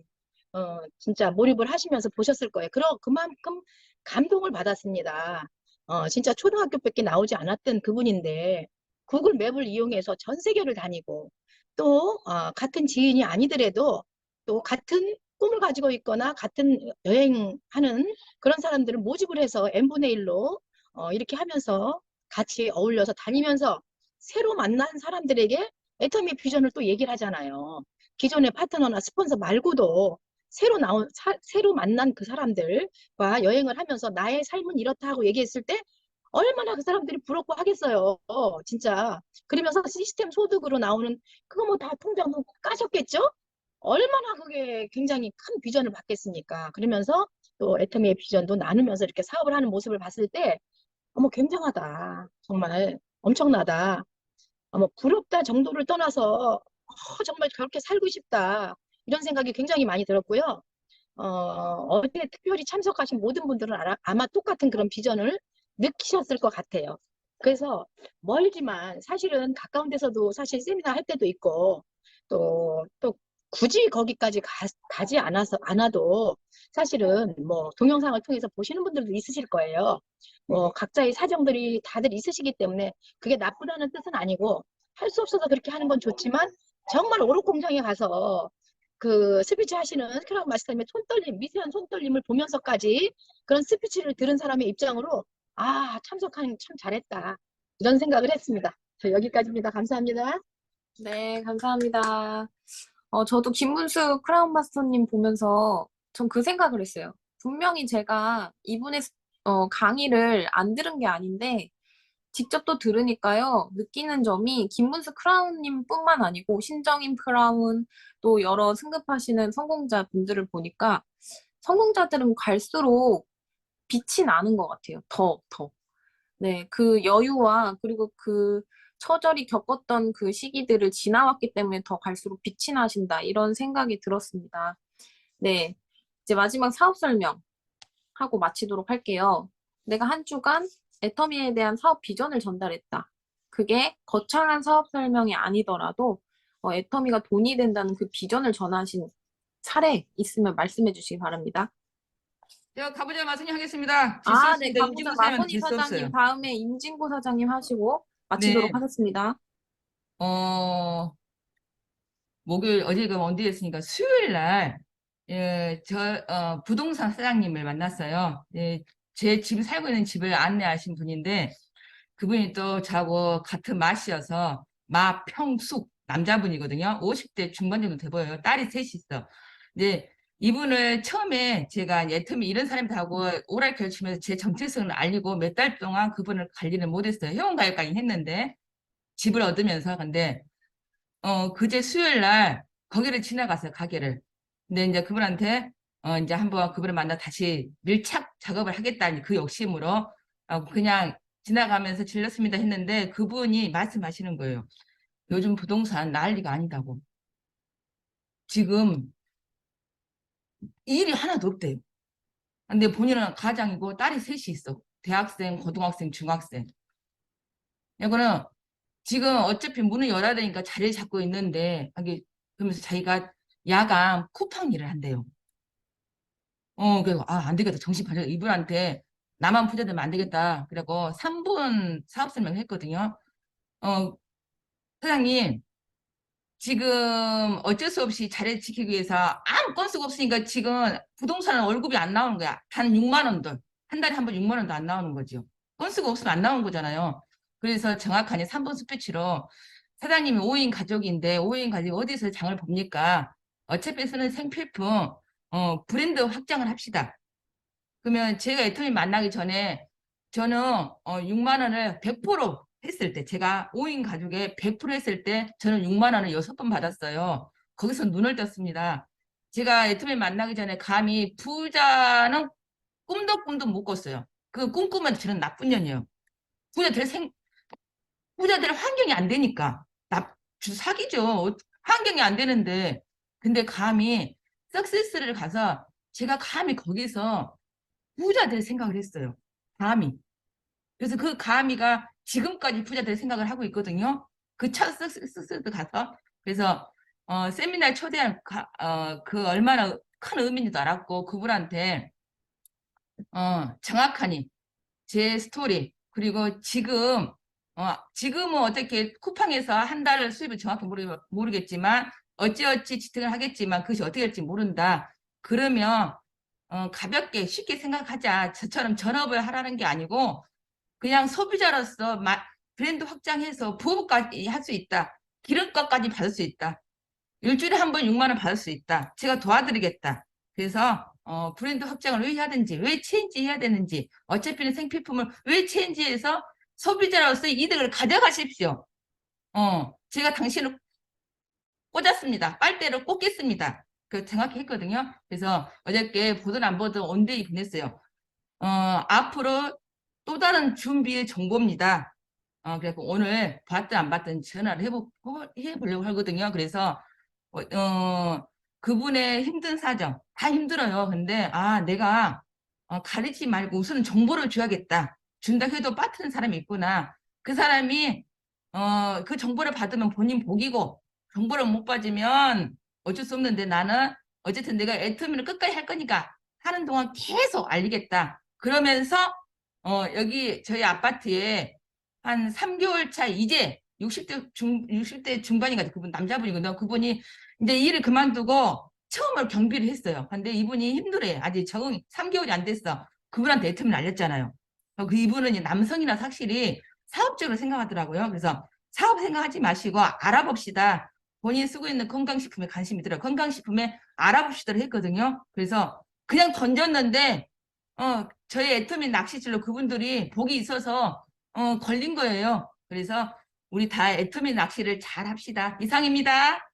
진짜 몰입을 하시면서 보셨을 거예요. 그만큼 감동을 받았습니다. 진짜 초등학교밖에 나오지 않았던 그분인데 구글 맵을 이용해서 전 세계를 다니고 또 같은 지인이 아니더라도 또 같은 꿈을 가지고 있거나 같은 여행하는 그런 사람들을 모집을 해서 n분의 1로 이렇게 하면서 같이 어울려서 다니면서 새로 만난 사람들에게 애터미 비전을 또 얘기를 하잖아요. 기존의 파트너나 스폰서 말고도 새로 만난 그 사람들과 여행을 하면서 나의 삶은 이렇다 하고 얘기했을 때 얼마나 그 사람들이 부럽고 하겠어요. 진짜. 그러면서 시스템 소득으로 나오는 그거 뭐 다 통장 까셨겠죠? 얼마나 그게 굉장히 큰 비전을 받겠습니까? 그러면서 또 애터미의 비전도 나누면서 이렇게 사업을 하는 모습을 봤을 때 어머 굉장하다. 정말 엄청나다. 부럽다 정도를 떠나서 정말 그렇게 살고 싶다. 이런 생각이 굉장히 많이 들었고요. 어제 특별히 참석하신 모든 분들은 아마 똑같은 그런 비전을 느끼셨을 것 같아요. 그래서 멀지만 사실은 가까운 데서도 사실 세미나 할 때도 있고 또 굳이 거기까지 가지 않아도 사실은 뭐 동영상을 통해서 보시는 분들도 있으실 거예요. 뭐 각자의 사정들이 다들 있으시기 때문에 그게 나쁘다는 뜻은 아니고 할 수 없어서 그렇게 하는 건 좋지만 정말 오락공장에 가서 그 스피치 하시는 크라운 마스터님의 미세한 손떨림을 보면서까지 그런 스피치를 들은 사람의 입장으로 참석하는 참 잘했다. 이런 생각을 했습니다. 저 여기까지입니다. 감사합니다. 네, 감사합니다. 저도 김문수 크라운 마스터님 보면서 전 그 생각을 했어요. 분명히 제가 이분의 강의를 안 들은 게 아닌데 직접 또 들으니까요. 느끼는 점이 김문수 크라운님 뿐만 아니고 신정임 크라운 또 여러 승급하시는 성공자 분들을 보니까 성공자들은 갈수록 빛이 나는 것 같아요. 더. 네, 그 여유와 그리고 그 처절히 겪었던 그 시기들을 지나왔기 때문에 더 갈수록 빛이 나신다. 이런 생각이 들었습니다. 네, 이제 마지막 사업 설명하고 마치도록 할게요. 내가 한 주간 애터미에 대한 사업 비전을 전달했다. 그게 거창한 사업 설명이 아니더라도 애터미가 돈이 된다는 그 비전을 전하신 사례 있으면 말씀해 주시기 바랍니다. 제가 가보자 마선님 하겠습니다. 네, 질수 없습니다. 가보자 임진모 사장님한테 마선희 질수 사장님 없어요. 다음에 임진구 사장님 하시고 마치도록 네. 하겠습니다. 목요일, 어제가 언제였으니까 수요일 날 예, 부동산 사장님을 만났어요. 예, 제 집 살고 있는 집을 안내하신 분인데 그분이 또 저하고 같은 맛이어서 마평숙 남자분이거든요. 50대 중반 정도 돼 보여요. 딸이 셋이 있어. 근데 이분을 처음에 제가 애터미 이런 사람들하고 오랄 결치면서 제 정체성을 알리고 몇 달 동안 그분을 관리를 못했어요. 회원가입까지 했는데 집을 얻으면서 근데 그제 수요일 날 거기를 지나갔어요, 가게를. 근데 이제 그분한테 이제 한번 그분을 만나 다시 밀착 작업을 하겠다는 그 욕심으로 그냥 지나가면서 질렀습니다 했는데 그분이 말씀하시는 거예요. 요즘 부동산 난리가 아니다고. 지금 일이 하나도 없대요. 근데 본인은 가장이고 딸이 셋이 있어. 대학생, 고등학생, 중학생. 이거는 지금 어차피 문을 열어야 되니까 자리를 잡고 있는데 그러면서 자기가 야간 쿠팡 일을 한대요. 그래서 안 되겠다. 정신 바짝 이분한테 나만 부자 되면 안 되겠다. 그래고 3분 사업 설명했거든요. 사장님 지금 어쩔 수 없이 자리 지키기 위해서 아무 건수가 없으니까 지금 부동산은 월급이 안 나오는 거야. 단 6만 원도. 한 달에 한 번 6만 원도 안 나오는 거죠. 건수가 없으면 안 나오는 거잖아요. 그래서 정확하게 3분 스피치로 사장님이 5인 가족인데 5인 가족이 어디서 장을 봅니까? 어차피 쓰는 생필품 브랜드 확장을 합시다. 그러면 제가 애터미 만나기 전에 저는 6만 원을 100% 했을 때 제가 5인 가족에 100% 했을 때 저는 6만 원을 6번 받았어요. 거기서 눈을 떴습니다. 제가 애터미 만나기 전에 감히 부자는 꿈도 못 꿨어요. 그 꿈꾸면 저는 나쁜 년이에요. 부자 될 환경이 안 되니까 사기죠. 환경이 안 되는데 근데 감히 석세스를 가서 제가 감히 거기서 부자 될 생각을 했어요. 감히. 그래서 그 감히가 지금까지 부자 될 생각을 하고 있거든요. 그 첫 석세스 가서 그래서 세미나에 초대한 그 얼마나 큰 의미인지도 알았고 그분한테 정확하니 제 스토리 그리고 지금은 어떻게 쿠팡에서 한 달 수입을 정확히 모르겠지만 어찌어찌 지탱을 하겠지만 그것이 어떻게 될지 모른다. 그러면 가볍게 쉽게 생각하자. 저처럼 전업을 하라는 게 아니고 그냥 소비자로서 브랜드 확장해서 부업까지 할 수 있다. 기름값까지 받을 수 있다. 일주일에 한 번 6만 원 받을 수 있다. 제가 도와드리겠다. 그래서 브랜드 확장을 왜 해야 되는지, 왜 체인지 해야 되는지, 어차피는 생필품을 왜 체인지해서 소비자로서의 이득을 가져가십시오. 제가 당신을 꽂았습니다. 빨대를 꽂겠습니다. 그 정확히 했거든요. 그래서 어저께 보든 안 보든 온데이 보냈어요. 앞으로 또 다른 준비의 정보입니다. 그래서 오늘 봤든 안 봤든 전화를 해보려고 하거든요. 그래서 그분의 힘든 사정 다 힘들어요. 근데 내가 가리지 말고 우선은 정보를 줘야겠다. 준다 해도 빠뜨는 사람이 있구나. 그 사람이 그 정보를 받으면 본인 복이고 정보를 못 받으면 어쩔 수 없는데 나는 어쨌든 내가 애터미를 끝까지 할 거니까 하는 동안 계속 알리겠다. 그러면서 여기 저희 아파트에 한 3개월 차 이제 60대 중반인가 그분 남자분이거든요. 그분이 이제 일을 그만두고 처음으로 경비를 했어요. 근데 이분이 힘들어요. 아직 적응 3개월이 안 됐어. 그분한테 애터미를 알렸잖아요. 그 이분은 이제 남성이라서 확실히 사업적으로 생각하더라고요. 그래서 사업 생각하지 마시고 알아봅시다. 본인이 쓰고 있는 건강식품에 관심이 들어요. 건강식품에 알아봅시다를 했거든요. 그래서 그냥 던졌는데 저희 애터미 낚시질로 그분들이 복이 있어서 걸린 거예요. 그래서 우리 다 애터미 낚시를 잘 합시다. 이상입니다.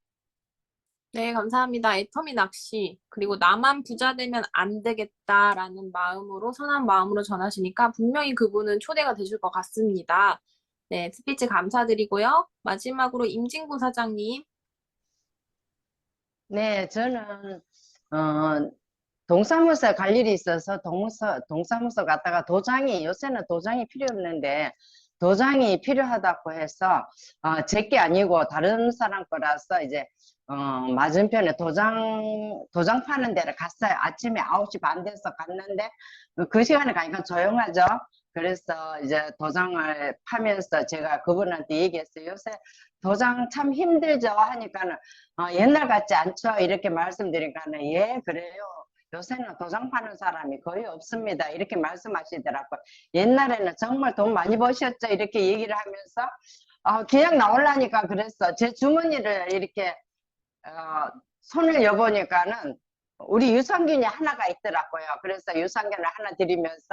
네, 감사합니다. 애터미 낚시, 그리고 나만 부자 되면 안 되겠다라는 마음으로, 선한 마음으로 전하시니까 분명히 그분은 초대가 되실 것 같습니다. 네, 스피치 감사드리고요. 마지막으로 임진구 사장님. 네, 저는 동사무소 갈 일이 있어서 동사무소 갔다가 요새는 도장이 필요 없는데 도장이 필요하다고 해서 제게 아니고 다른 사람 거라서 이제 맞은편에 도장 파는 데를 갔어요. 아침에 9시 반 돼서 갔는데 그 시간에 가니까 조용하죠. 그래서 이제 도장을 파면서 제가 그분한테 얘기했어요. 요새 도장 참 힘들죠 하니까는 옛날 같지 않죠 이렇게 말씀드리니까는 예 그래요. 요새는 도장 파는 사람이 거의 없습니다. 이렇게 말씀하시더라고요. 옛날에는 정말 돈 많이 버셨죠 이렇게 얘기를 하면서 기약 나오려니까 그랬어. 제 주머니를 이렇게 손을 여보니까는 우리 유산균이 하나가 있더라고요. 그래서 유산균을 하나 드리면서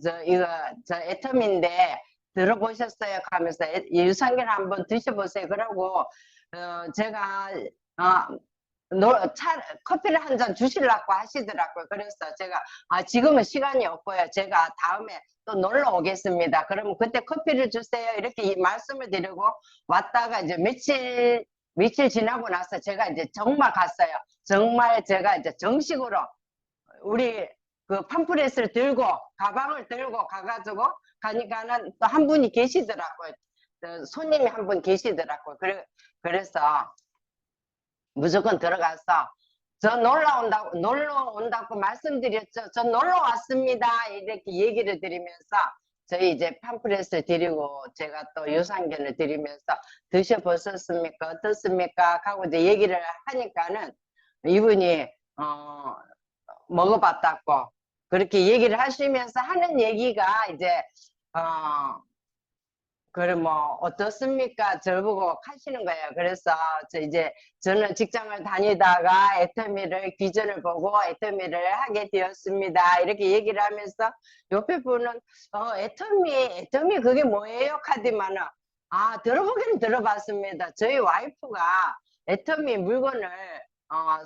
저 애텀인데 들어보셨어요? 하면서 유산균 한번 드셔보세요. 그러고 제가 커피를 한 잔 주시려고 하시더라고요. 그래서 제가 지금은 시간이 없고요. 제가 다음에 또 놀러 오겠습니다. 그러면 그때 커피를 주세요. 이렇게 말씀을 드리고 왔다가 이제 며칠 지나고 나서 제가 이제 정말 갔어요. 정말 제가 이제 정식으로 우리 그 팜프렛을 들고 가방을 들고 가가지고 가니까는 또 한 분이 계시더라고요. 손님이 한 분 계시더라고요. 그래서 무조건 들어가서 저 놀러 온다고 말씀드렸죠. 저 놀러 왔습니다. 이렇게 얘기를 드리면서 저희 이제 팜프렛을 드리고 제가 또 유산균을 드리면서 드셔보셨습니까? 어떻습니까? 하고 이제 얘기를 하니까는 이분이 먹어봤다고 그렇게 얘기를 하시면서 하는 얘기가 이제 그래 뭐 어떻습니까? 저보고 하시는 거예요. 그래서 저는 직장을 다니다가 애터미를 기전을 보고 애터미를 하게 되었습니다. 이렇게 얘기를 하면서 옆에 분은 애터미 그게 뭐예요? 하더만은 들어보기는 들어봤습니다. 저희 와이프가 애터미 물건을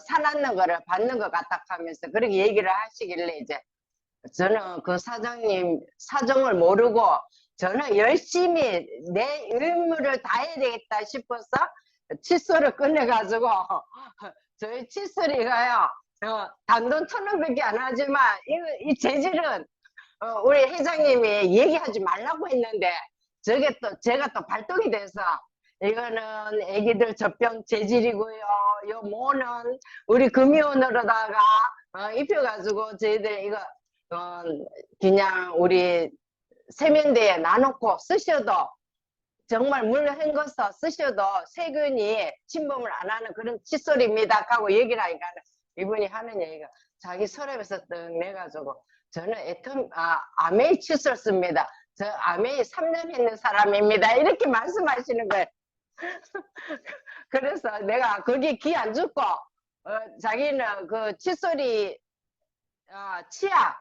사놨는 거를 받는 것 같다 하면서 그렇게 얘기를 하시길래 이제 저는 그 사장님 사정을 모르고 저는 열심히 내 의무를 다해야 되겠다 싶어서 칫솔을 꺼내가지고 저희 칫솔이가요 단돈 1,000원밖에 안 하지만 이 재질은 우리 회장님이 얘기하지 말라고 했는데 제가 또 발동이 돼서 이거는 애기들 젖병 재질이고요. 요 모는 우리 금이온으로다가 입혀가지고 저희들 이거 그냥 우리 세면대에 놔놓고 쓰셔도 정말 물 헹궈서 쓰셔도 세균이 침범을 안 하는 그런 칫솔입니다 하고 얘기를 하니까 이분이 하는 얘기가 자기 서랍에서 떡 내가지고 저는 아메이 칫솔 씁니다. 저 아메이 3년 했는 사람입니다. 이렇게 말씀하시는 거예요. 그래서 내가 거기 기 안 죽고 자기는 그 칫솔이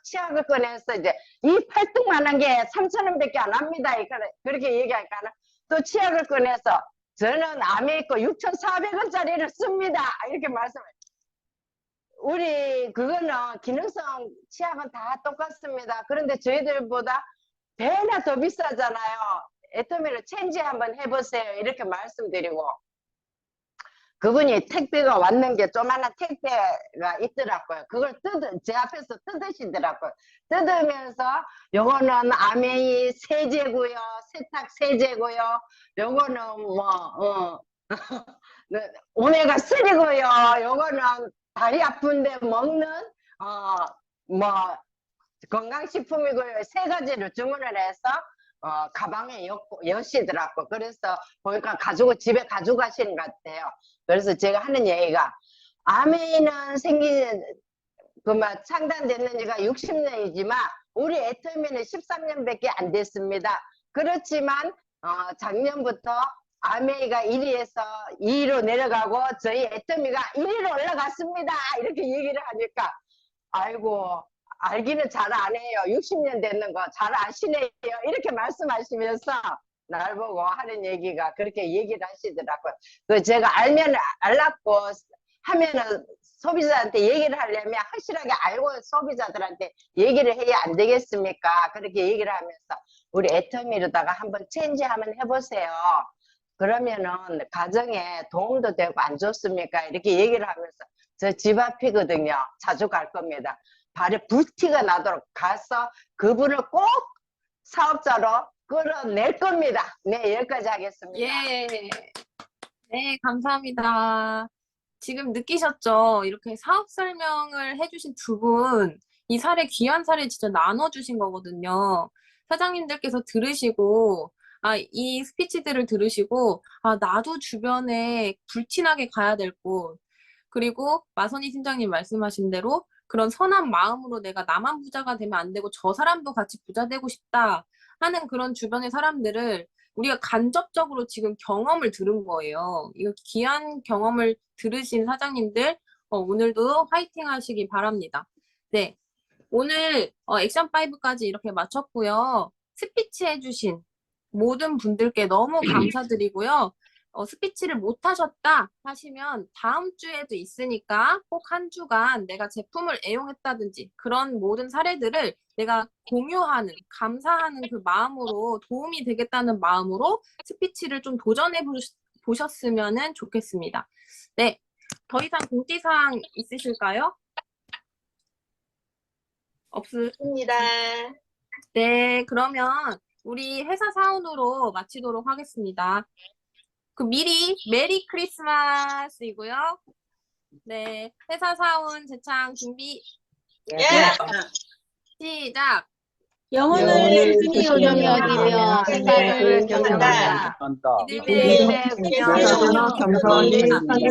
치약을 꺼내서 이제 이 팔뚝만한 게 3,000원밖에 안 합니다. 그렇게 얘기하니까 또 치약을 꺼내서 저는 암에 있고 6,400원짜리를 씁니다. 이렇게 말씀해요. 우리 그거는 기능성 치약은 다 똑같습니다. 그런데 저희들보다 배나 더 비싸잖아요. 애터미를 체인지 한번 해보세요. 이렇게 말씀드리고 그분이 택배가 왔는 게 조만한 택배가 있더라고요. 그걸 제 앞에서 뜯으시더라고요. 뜯으면서 요거는 아메이 세제고요. 세탁 세제고요. 요거는 오메가 3고요. 요거는 다리 아픈데 먹는 건강식품이고요. 3가지를 주문을 해서 가방에 여시더라고. 그래서 보니까 집에 가져가시는 것 같아요. 그래서 제가 하는 얘기가 아메이는 창단됐는 지가 60년이지만 우리 애터미는 13년밖에 안 됐습니다. 그렇지만 작년부터 아메이가 1위에서 2위로 내려가고 저희 애터미가 1위로 올라갔습니다. 이렇게 얘기를 하니까 아이고 알기는 잘 안 해요. 60년 됐는 거 잘 아시네요. 이렇게 말씀하시면서 날 보고 하는 얘기가 그렇게 얘기를 하시더라고요. 제가 알았고 하면은 소비자한테 얘기를 하려면 확실하게 알고 소비자들한테 얘기를 해야 안 되겠습니까? 그렇게 얘기를 하면서 우리 애터미로다가 한번 체인지 한번 해보세요. 그러면은 가정에 도움도 되고 안 좋습니까? 이렇게 얘기를 하면서 저 집 앞이거든요. 자주 갈 겁니다. 발에 불티가 나도록 가서 그분을 꼭 사업자로 끌어낼 겁니다. 네, 여기까지 하겠습니다. 예. 네, 감사합니다. 지금 느끼셨죠? 이렇게 사업 설명을 해주신 두 분, 이 사례, 귀한 사례 진짜 나눠주신 거거든요. 사장님들께서 들으시고, 이 스피치들을 들으시고, 나도 주변에 불티나게 가야 될 곳, 그리고 마선희 팀장님 말씀하신 대로 그런 선한 마음으로 내가 나만 부자가 되면 안 되고 저 사람도 같이 부자 되고 싶다 하는 그런 주변의 사람들을 우리가 간접적으로 지금 경험을 들은 거예요. 이거 귀한 경험을 들으신 사장님들, 오늘도 화이팅 하시기 바랍니다. 네. 오늘 액션 5까지 이렇게 마쳤고요. 스피치 해주신 모든 분들께 너무 감사드리고요. 스피치를 못 하셨다 하시면 다음 주에도 있으니까 꼭 한 주간 내가 제품을 애용했다든지 그런 모든 사례들을 내가 공유하는, 감사하는 그 마음으로 도움이 되겠다는 마음으로 스피치를 좀 도전해 보셨으면 좋겠습니다. 네. 더 이상 공지사항 있으실까요? 좋습니다. 네, 그러면 우리 회사 사원으로 마치도록 하겠습니다. 미리 메리 크리스마스이고요. 네, 회사 사원 재창 준비 예. 시작. 영혼을 소중히 여기며 생각을 경영한다. 이들의 공평하며 겸손히 아자.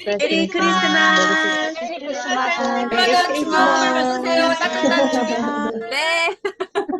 메리 크리스마스. 메리 크리스마스. 주먹을 받으세요. 따뜻한 주먹. 네.